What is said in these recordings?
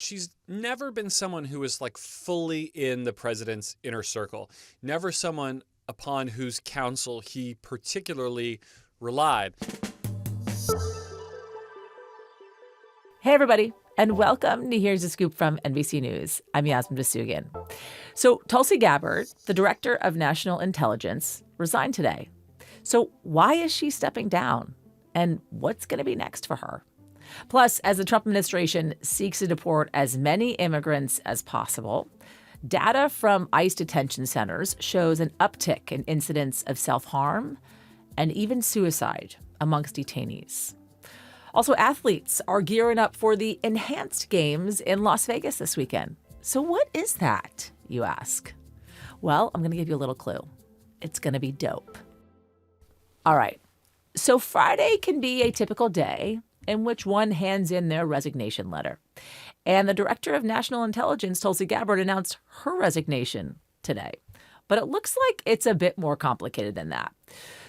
she's never been someone who is like fully in the president's inner circle, never someone upon whose counsel he particularly relied. Hey, everybody, and welcome to Here's a Scoop from NBC News. I'm Yasmin Vasugian. So Tulsi Gabbard, the director of national intelligence, resigned today. So why is she stepping down? And what's going to be next for her? Plus, as the Trump administration seeks to deport as many immigrants as possible, data from ICE detention centers shows an uptick in incidents of self-harm and even suicide amongst detainees. Also, athletes are gearing up for the Enhanced Games in Las Vegas this weekend. So what is that, you ask? Well, I'm going to give you a little clue. It's going to be dope. All right. So Friday can be a typical day in which one hands in their resignation letter. And the director of national intelligence, Tulsi Gabbard, announced her resignation today. But it looks like it's a bit more complicated than that.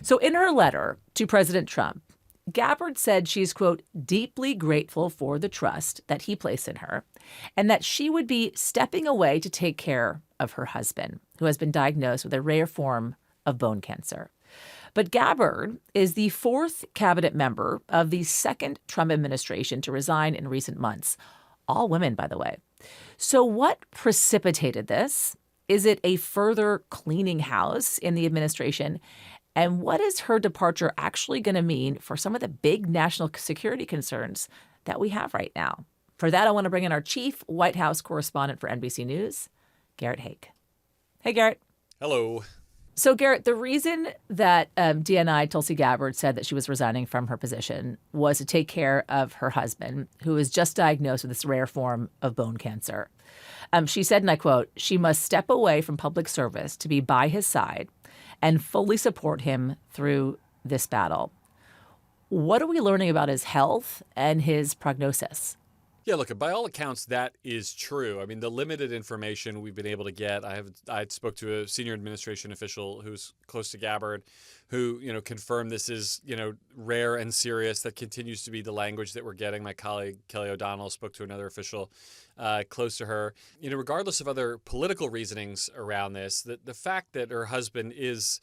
So in her letter to President Trump, Gabbard said she's, quote, deeply grateful for the trust that he placed in her and that she would be stepping away to take care of her husband, who has been diagnosed with a rare form of bone cancer. But Gabbard is the fourth cabinet member of the second Trump administration to resign in recent months. All women, by the way. So what precipitated this? Is it a further cleaning house in the administration? And what is her departure actually going to mean for some of the big national security concerns that we have right now? For that, I want to bring in our chief White House correspondent for NBC News, Garret Haake. Hey, Garret. Hello. So, Garret, the reason that DNI Tulsi Gabbard said that she was resigning from her position was to take care of her husband, who was just diagnosed with this rare form of bone cancer. She said, and I quote, she must step away from public service to be by his side and fully support him through this battle. What are we learning about his health and his prognosis? Look, by all accounts, that is true. I mean, the limited information we've been able to get, I spoke to a senior administration official who's close to Gabbard, who, confirmed this is, rare and serious. That continues to be the language that we're getting. My colleague, Kelly O'Donnell, spoke to another official close to her. Regardless of other political reasonings around this, the fact that her husband is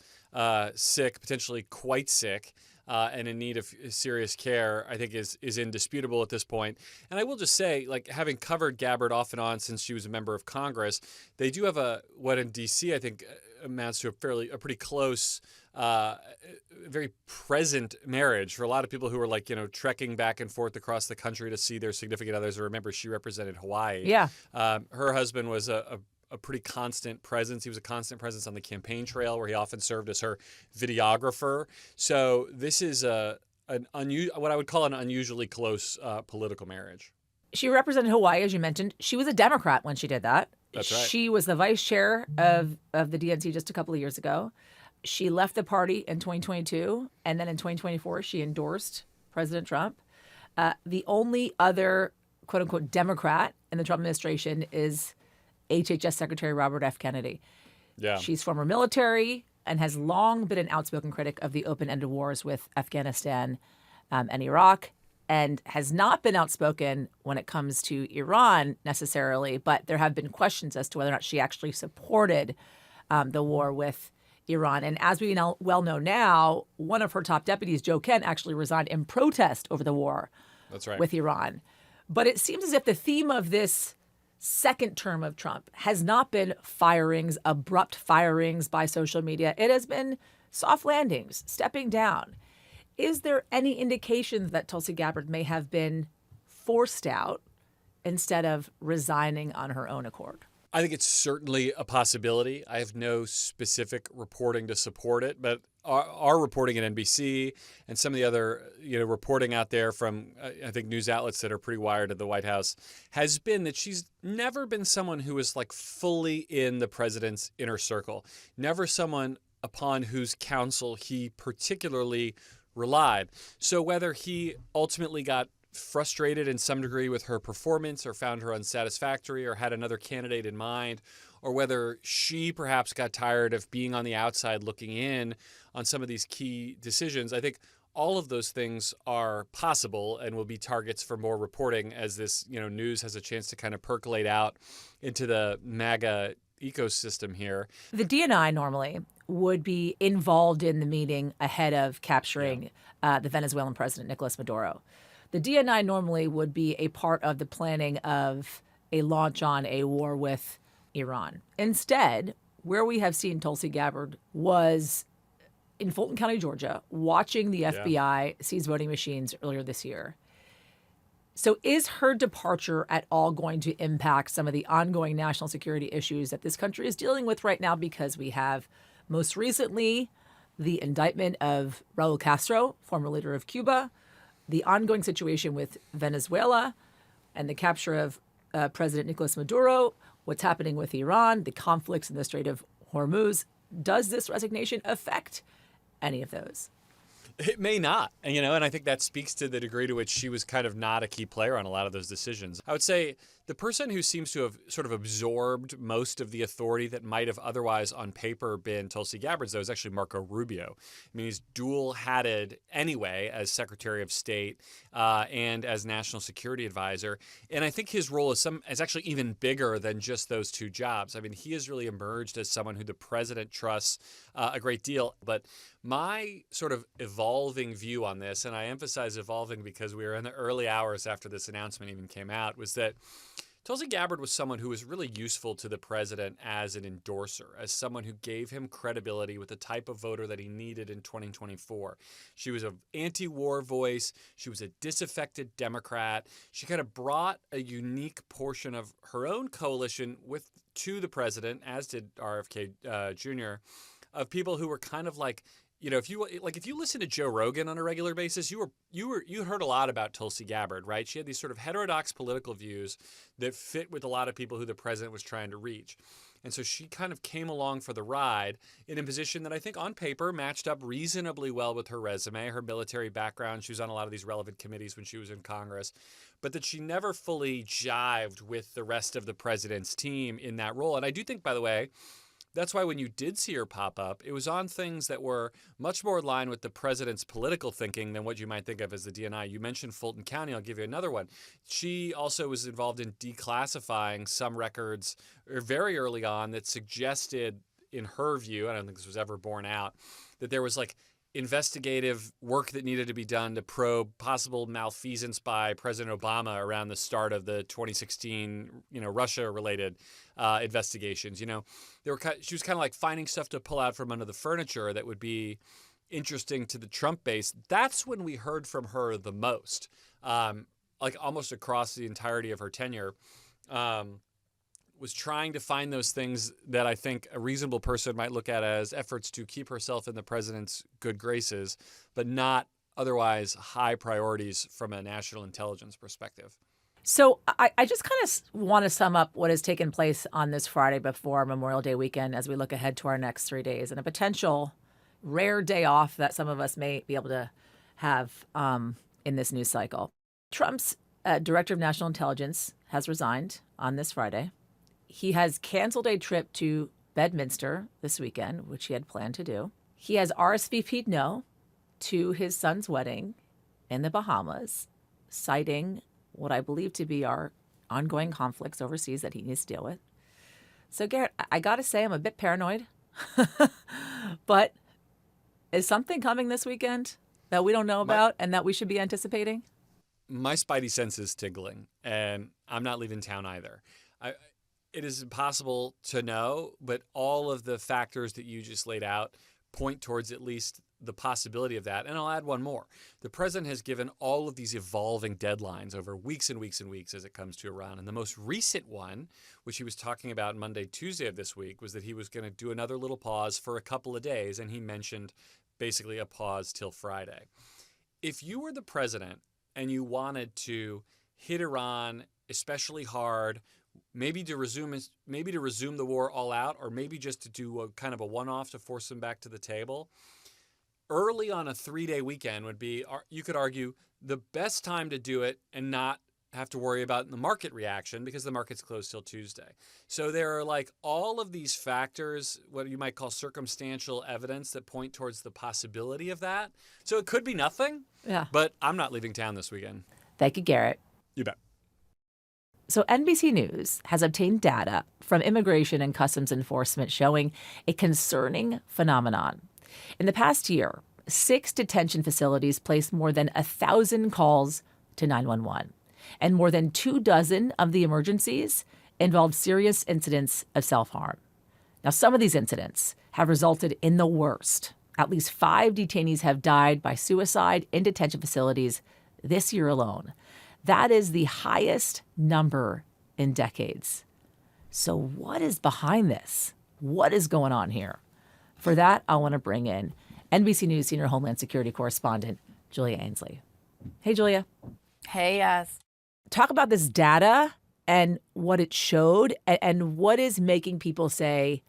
sick, potentially quite sick, and in need of serious care, I think is indisputable at this point. And I will just say, having covered Gabbard off and on since she was a member of Congress, they do have what in D.C. I think amounts to a pretty close, very present marriage for a lot of people who are trekking back and forth across the country to see their significant others. Remember, she represented Hawaii. Yeah. Her husband was a pretty constant presence. He was a constant presence on the campaign trail where he often served as her videographer. So this is what I would call an unusually close political marriage. She represented Hawaii, as you mentioned. She was a Democrat when she did that. That's right. She was the vice chair of the DNC just a couple of years ago. She left the party in 2022, and then in 2024, she endorsed President Trump. The only other, quote unquote, Democrat in the Trump administration is HHS Secretary Robert F. Kennedy. Yeah. She's former military and has long been an outspoken critic of the open-ended wars with Afghanistan and Iraq, and has not been outspoken when it comes to Iran necessarily, but there have been questions as to whether or not she actually supported the war with Iran. And as we well know now, one of her top deputies, Joe Kent, actually resigned in protest over the war That's right. with Iran. But it seems as if the theme of this second term of Trump has not been firings, abrupt firings by social media. It has been soft landings, stepping down. Is there any indication that Tulsi Gabbard may have been forced out instead of resigning on her own accord? I think it's certainly a possibility. I have no specific reporting to support it, but our reporting at NBC and some of the other reporting out there from, I think, news outlets that are pretty wired at the White House has been that she's never been someone who is fully in the president's inner circle, never someone upon whose counsel he particularly relied. So whether he ultimately got frustrated in some degree with her performance or found her unsatisfactory or had another candidate in mind, or whether she perhaps got tired of being on the outside looking in on some of these key decisions, I think all of those things are possible and will be targets for more reporting as this, news has a chance to kind of percolate out into the MAGA ecosystem here. The DNI normally would be involved in the meeting ahead of capturing the Venezuelan president, Nicolas Maduro. The DNI normally would be a part of the planning of a launch on a war with Iran. Instead, where we have seen Tulsi Gabbard was in Fulton County, Georgia, watching the FBI seize voting machines earlier this year. So is her departure at all going to impact some of the ongoing national security issues that this country is dealing with right now? Because we have most recently the indictment of Raul Castro, former leader of Cuba, the ongoing situation with Venezuela, and the capture of President Nicolas Maduro, what's happening with Iran, the conflicts in the Strait of Hormuz. Does this resignation affect any of those? It may not, and I think that speaks to the degree to which she was kind of not a key player on a lot of those decisions. I would say the person who seems to have sort of absorbed most of the authority that might have otherwise on paper been Tulsi Gabbard's, though, is actually Marco Rubio. I mean, he's dual-hatted anyway as Secretary of State and as National Security Advisor, and I think his role is actually even bigger than just those two jobs. I mean, he has really emerged as someone who the president trusts a great deal, but my sort of evolving view on this, and I emphasize evolving because we were in the early hours after this announcement even came out, was that Tulsi Gabbard was someone who was really useful to the president as an endorser, as someone who gave him credibility with the type of voter that he needed in 2024. She was an anti-war voice. She was a disaffected Democrat. She kind of brought a unique portion of her own coalition to the president, as did RFK Jr., of people who were kind of like, if you listen to Joe Rogan on a regular basis, you heard a lot about Tulsi Gabbard, right? She had these sort of heterodox political views that fit with a lot of people who the president was trying to reach. And so she kind of came along for the ride in a position that I think on paper matched up reasonably well with her resume, her military background. She was on a lot of these relevant committees when she was in Congress, but that she never fully jived with the rest of the president's team in that role. And I do think, by the way, that's why when you did see her pop up, it was on things that were much more in line with the president's political thinking than what you might think of as the DNI. You mentioned Fulton County. I'll give you another one. She also was involved in declassifying some records very early on that suggested, in her view, I don't think this was ever borne out, that there was like investigative work that needed to be done to probe possible malfeasance by President Obama around the start of the 2016, Russia-related investigations. She was kind of like finding stuff to pull out from under the furniture that would be interesting to the Trump base. That's when we heard from her the most, like almost across the entirety of her tenure. Was trying to find those things that I think a reasonable person might look at as efforts to keep herself in the president's good graces, but not otherwise high priorities from a national intelligence perspective. So I just kind of want to sum up what has taken place on this Friday before Memorial Day weekend as we look ahead to our next 3 days and a potential rare day off that some of us may be able to have in this news cycle. Trump's director of national intelligence has resigned on this Friday. He has canceled a trip to Bedminster this weekend, which he had planned to do. He has RSVP'd no to his son's wedding in the Bahamas, citing what I believe to be our ongoing conflicts overseas that he needs to deal with. So, Garret, I got to say I'm a bit paranoid, but is something coming this weekend that we don't know about and that we should be anticipating? My spidey sense is tingling, and I'm not leaving town either. It is impossible to know, but all of the factors that you just laid out point towards at least the possibility of that. And I'll add one more. The president has given all of these evolving deadlines over weeks and weeks and weeks as it comes to Iran. And the most recent one, which he was talking about Monday, Tuesday of this week, was that he was going to do another little pause for a couple of days. And he mentioned basically a pause till Friday. If you were the president and you wanted to hit Iran especially hard, maybe to resume the war all out, or maybe just to do a kind of a one-off to force them back to the table, early on a 3-day weekend would be, you could argue, the best time to do it and not have to worry about the market reaction because the market's closed till Tuesday. So there are like all of these factors, what you might call circumstantial evidence, that point towards the possibility of that. So it could be nothing, but I'm not leaving town this weekend. Thank you, Garret. You bet. So NBC News has obtained data from Immigration and Customs Enforcement showing a concerning phenomenon. In the past year, 6 detention facilities placed more than 1,000 calls to 911. And more than 24 of the emergencies involved serious incidents of self-harm. Now, some of these incidents have resulted in the worst. At least 5 detainees have died by suicide in detention facilities this year alone. That is the highest number in decades. So what is behind this? What is going on here? For that, I want to bring in NBC News senior Homeland Security correspondent, Julia Ainsley. Hey, Julia. Hey, yes. Talk about this data and what it showed and what is making people say,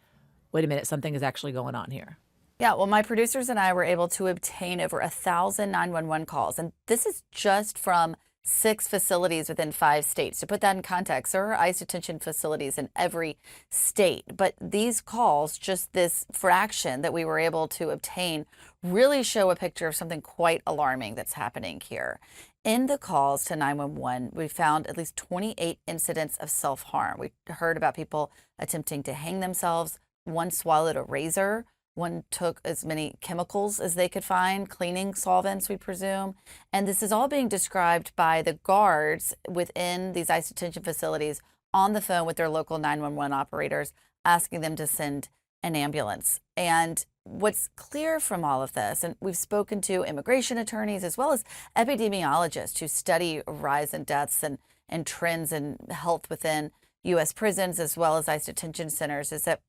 wait a minute, something is actually going on here. Yeah, well, my producers and I were able to obtain over 1,000 911 calls. And this is just from 6 facilities within 5 states. To put that in context, there are ICE detention facilities in every state. But these calls, just this fraction that we were able to obtain, really show a picture of something quite alarming that's happening here. In the calls to 911, we found at least 28 incidents of self-harm. We heard about people attempting to hang themselves. One swallowed a razor. One took as many chemicals as they could find, cleaning solvents, we presume. And this is all being described by the guards within these ICE detention facilities on the phone with their local 911 operators, asking them to send an ambulance. And what's clear from all of this, and we've spoken to immigration attorneys as well as epidemiologists who study rise in deaths and trends in health within U.S. prisons as well as ICE detention centers, is that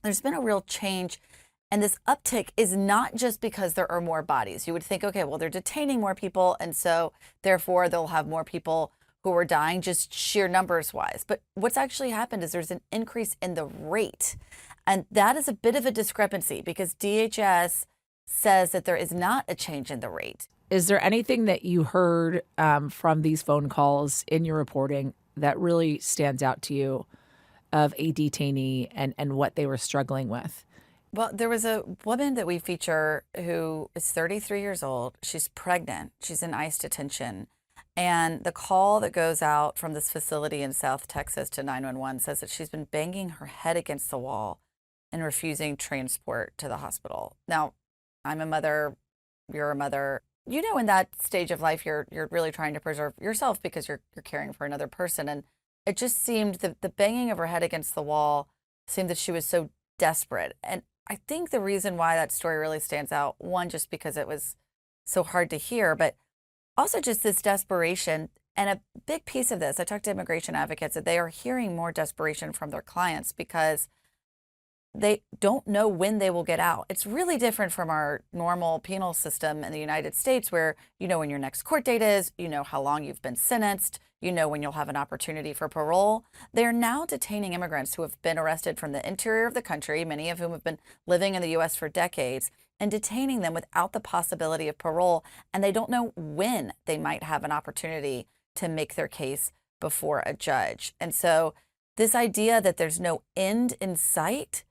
there's been a real change. And this uptick is not just because there are more bodies. You would think, okay, well, they're detaining more people, and so therefore they'll have more people who are dying just sheer numbers wise. But what's actually happened is there's an increase in the rate. And that is a bit of a discrepancy because DHS says that there is not a change in the rate. Is there anything that you heard from these phone calls in your reporting that really stands out to you of a detainee and what they were struggling with? Well, there was a woman that we feature who is 33 years old. She's pregnant. She's in ICE detention. And the call that goes out from this facility in South Texas to 911 says that she's been banging her head against the wall and refusing transport to the hospital. Now, I'm a mother. You're a mother. You know, in that stage of life, you're really trying to preserve yourself because you're caring for another person. And it just seemed the banging of her head against the wall seemed that she was so desperate. And I think the reason why that story really stands out, one, just because it was so hard to hear, but also just this desperation. And a big piece of this, I talked to immigration advocates that they are hearing more desperation from their clients because they don't know when they will get out. It's really different from our normal penal system in the United States where you know when your next court date is, you know how long you've been sentenced, you know when you'll have an opportunity for parole. They're now detaining immigrants who have been arrested from the interior of the country, many of whom have been living in the U.S. for decades, and detaining them without the possibility of parole. And they don't know when they might have an opportunity to make their case before a judge. And so this idea that there's no end in sight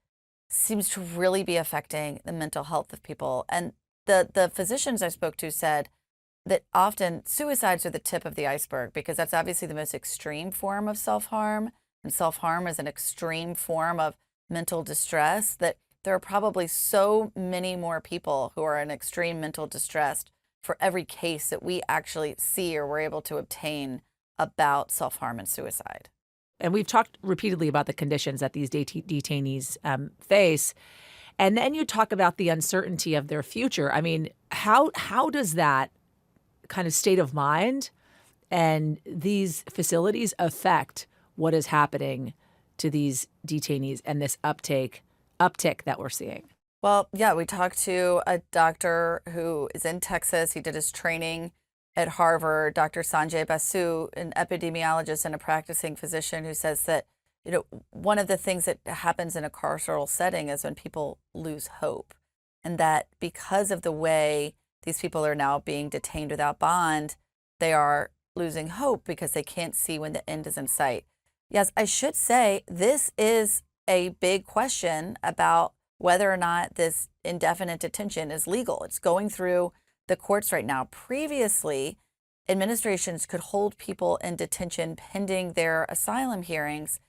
seems to really be affecting the mental health of people. And the physicians I spoke to said that often suicides are the tip of the iceberg because that's obviously the most extreme form of self-harm. And self-harm is an extreme form of mental distress, that there are probably so many more people who are in extreme mental distress for every case that we actually see or we're able to obtain about self-harm and suicide. And we've talked repeatedly about the conditions that these detainees face. And then you talk about the uncertainty of their future. I mean, how does that kind of state of mind and these facilities affect what is happening to these detainees and this uptick that we're seeing? Well, yeah, we talked to a doctor who is in Texas. He did his training at Harvard, Dr. Sanjay Basu, an epidemiologist and a practicing physician, who says that, you know, one of the things that happens in a carceral setting is when people lose hope. And that because of the way these people are now being detained without bond, they are losing hope because they can't see when the end is in sight. Yes, I should say this is a big question about whether or not this indefinite detention is legal. It's going through the courts right now. Previously, administrations could hold people in detention pending their asylum hearings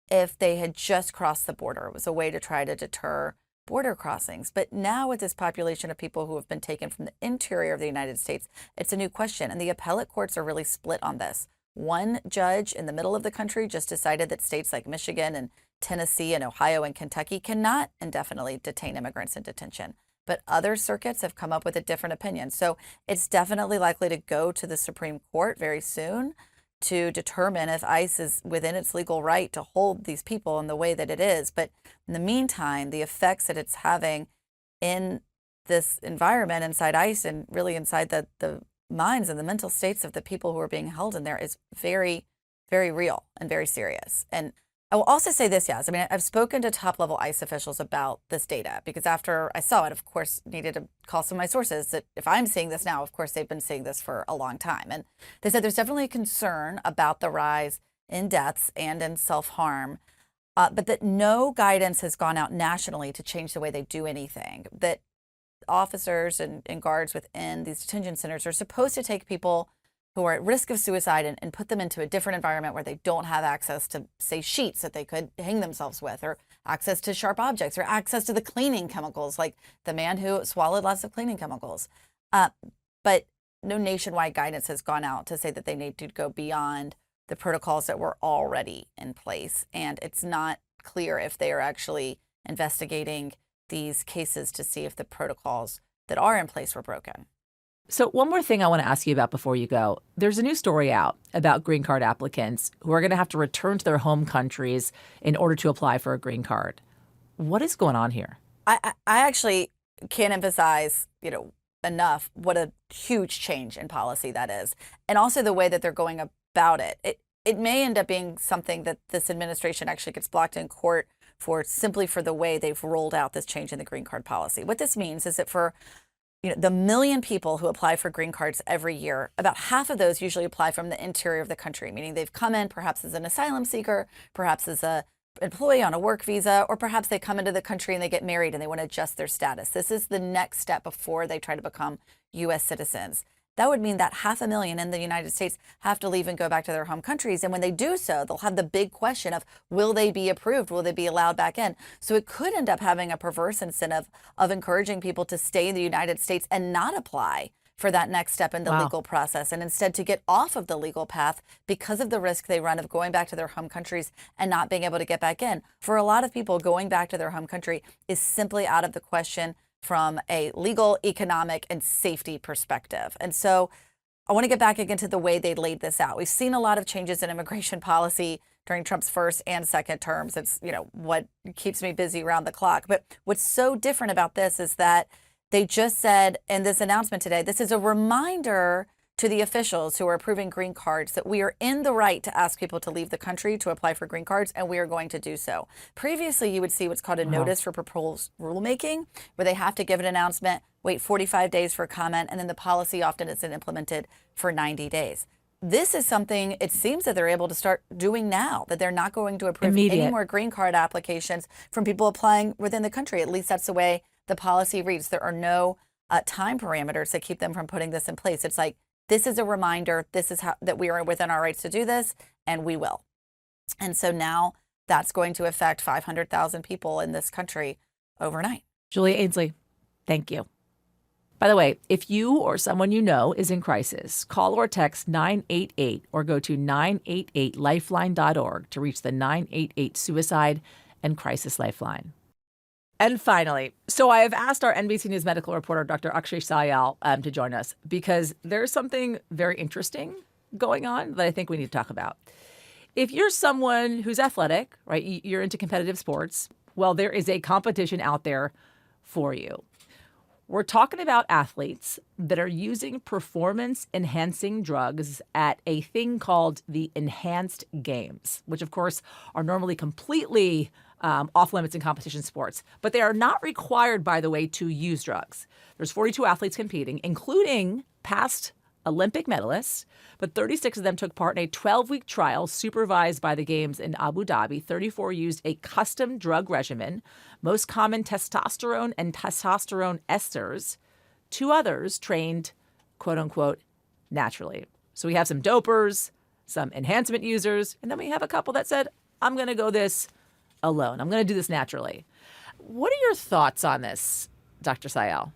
if they had just crossed the border. It was a way to try to deter border crossings. But now with this population of people who have been taken from the interior of the United States, it's a new question. And the appellate courts are really split on this. One judge in the middle of the country just decided that states like Michigan and Tennessee and Ohio and Kentucky cannot indefinitely detain immigrants in detention. But other circuits have come up with a different opinion. So it's definitely likely to go to the Supreme Court very soon to determine if ICE is within its legal right to hold these people in the way that it is. But in the meantime, the effects that it's having in this environment inside ICE and really inside the minds and the mental states of the people who are being held in there is very, very real and very serious. And I will also say this, yes. I mean, I've spoken to top-level ICE officials about this data because after I saw it, of course, needed to call some of my sources that if I'm seeing this now, of course, they've been seeing this for a long time. And they said there's definitely a concern about the rise in deaths and in self-harm, but that no guidance has gone out nationally to change the way they do anything, that officers and guards within these detention centers are supposed to take people who are at risk of suicide and put them into a different environment where they don't have access to, say, sheets that they could hang themselves with, or access to sharp objects, or access to the cleaning chemicals, like the man who swallowed lots of cleaning chemicals. But no nationwide guidance has gone out to say that they need to go beyond the protocols that were already in place. And it's not clear if they are actually investigating these cases to see if the protocols that are in place were broken. So one more thing I want to ask you about before you go. There's a new story out about green card applicants who are going to have to return to their home countries in order to apply for a green card. What is going on here? I actually can't emphasize, enough what a huge change in policy that is. And also the way that they're going about it. It may end up being something that this administration actually gets blocked in court for simply for the way they've rolled out this change in the green card policy. What this means is that for the million people who apply for green cards every year, about half of those usually apply from the interior of the country, meaning they've come in perhaps as an asylum seeker, perhaps as an employee on a work visa, or perhaps they come into the country and they get married and they want to adjust their status. This is the next step before they try to become U.S. citizens. That would mean that 500,000 in the United States have to leave and go back to their home countries. And when they do so, they'll have the big question of, will they be approved? Will they be allowed back in? So it could end up having a perverse incentive of encouraging people to stay in the United States and not apply for that next step in the legal process, and instead to get off of the legal path because of the risk they run of going back to their home countries and not being able to get back in. For a lot of people, going back to their home country is simply out of the question from a legal, economic, and safety perspective. And so I want to get back again to the way they laid this out. We've seen a lot of changes in immigration policy during Trump's first and second terms. It's, what keeps me busy around the clock. But what's so different about this is that they just said in this announcement today, this is a reminder to the officials who are approving green cards that we are in the right to ask people to leave the country to apply for green cards, and we are going to do so. Previously, you would see what's called a notice for proposed rulemaking, where they have to give an announcement, wait 45 days for comment, and then the policy often isn't implemented for 90 days. This is something it seems that they're able to start doing now, that they're not going to approve any more green card applications from people applying within the country. At least that's the way the policy reads. There are no time parameters that keep them from putting this in place. It's like, this is a reminder, this is how that we are within our rights to do this, and we will. And so now that's going to affect 500,000 people in this country overnight. Julia Ainsley, thank you. By the way, if you or someone you know is in crisis, call or text 988 or go to 988lifeline.org to reach the 988 Suicide and Crisis Lifeline. And finally, so I have asked our NBC News medical reporter, Dr. Akshay Sayal, to join us because there's something very interesting going on that I think we need to talk about. If you're someone who's athletic, right, you're into competitive sports, well, there is a competition out there for you. We're talking about athletes that are using performance-enhancing drugs at a thing called the Enhanced Games, which, of course, are normally completely off limits in competition sports. But they are not required, by the way, to use drugs. There's 42 athletes competing, including past Olympic medalists, but 36 of them took part in a 12-week trial supervised by the Games in Abu Dhabi. 34 used a custom drug regimen, most common testosterone and testosterone esters. 2 others trained, quote unquote, naturally. So we have some dopers, some enhancement users, and then we have a couple that said, I'm going to go this alone. I'm going to do this naturally. What are your thoughts on this, Dr. Sayal?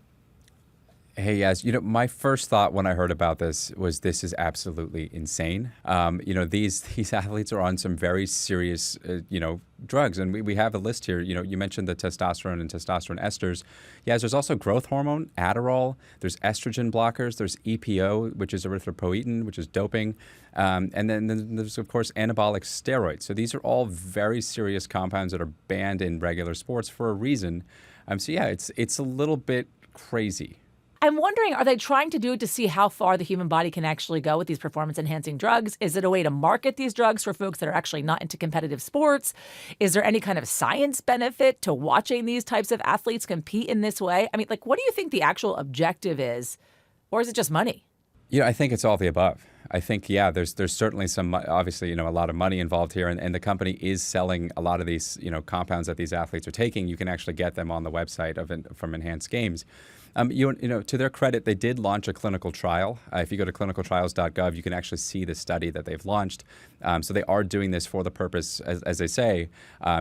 Hey, yes. My first thought when I heard about this is absolutely insane. These athletes are on some very serious, drugs. And we have a list here. You mentioned the testosterone and testosterone esters. Yes, there's also growth hormone, Adderall. There's estrogen blockers. There's EPO, which is erythropoietin, which is doping. And then there's, of course, anabolic steroids. So these are all very serious compounds that are banned in regular sports for a reason. It's a little bit crazy. I'm wondering, are they trying to do it to see how far the human body can actually go with these performance-enhancing drugs? Is it a way to market these drugs for folks that are actually not into competitive sports? Is there any kind of science benefit to watching these types of athletes compete in this way? I mean, what do you think the actual objective is? Or is it just money? I think it's all the above. I think, there's certainly some, obviously, a lot of money involved here. And the company is selling a lot of these, compounds that these athletes are taking. You can actually get them on the website from Enhanced Games. To their credit, they did launch a clinical trial. If you go to clinicaltrials.gov, you can actually see the study that they've launched. So they are doing this for the purpose, as they say,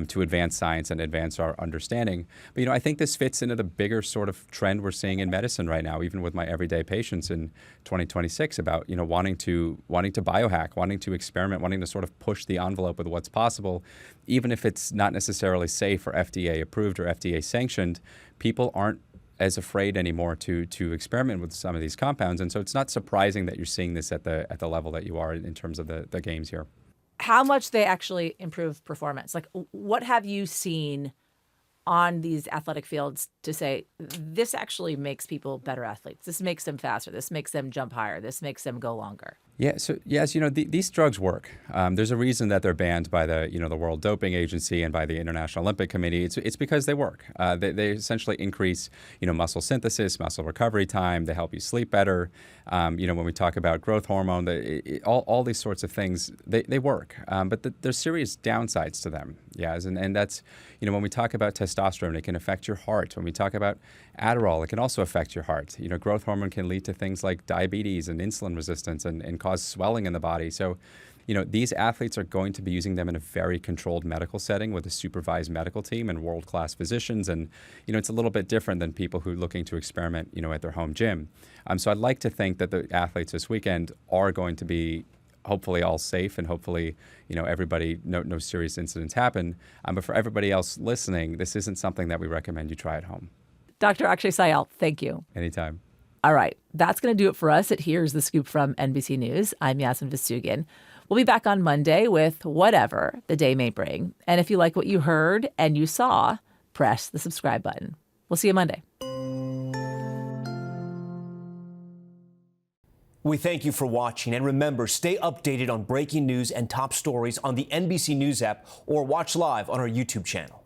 to advance science and advance our understanding. But, I think this fits into the bigger sort of trend we're seeing in medicine right now, even with my everyday patients in 2026 about, wanting to biohack, wanting to experiment, wanting to sort of push the envelope with what's possible, even if it's not necessarily safe or FDA approved or FDA sanctioned. People aren't as afraid anymore to experiment with some of these compounds. And so it's not surprising that you're seeing this at the level that you are in terms of the games here. How much they actually improve performance? What have you seen on these athletic fields to say this actually makes people better athletes? This makes them faster. This makes them jump higher. This makes them go longer. Yeah. So yes, these drugs work. There's a reason that they're banned by the World Doping Agency and by the International Olympic Committee. It's because they work. They essentially increase muscle synthesis, muscle recovery time. They help you sleep better. When we talk about growth hormone, all these sorts of things, they work. But there's serious downsides to them. Yes, and that's when we talk about testosterone, it can affect your heart. When we talk about Adderall, it can also affect your heart. Growth hormone can lead to things like diabetes and insulin resistance and cause swelling in the body. So, these athletes are going to be using them in a very controlled medical setting with a supervised medical team and world-class physicians. And, it's a little bit different than people who are looking to experiment, at their home gym. So I'd like to think that the athletes this weekend are going to be hopefully all safe and hopefully, everybody, no serious incidents happen. But for everybody else listening, this isn't something that we recommend you try at home. Dr. Akshay Sayal, thank you. Anytime. All right. That's going to do it for us at Here's the Scoop from NBC News. I'm Yasmin Vasugian. We'll be back on Monday with whatever the day may bring. And if you like what you heard and you saw, press the subscribe button. We'll see you Monday. We thank you for watching. And remember, stay updated on breaking news and top stories on the NBC News app or watch live on our YouTube channel.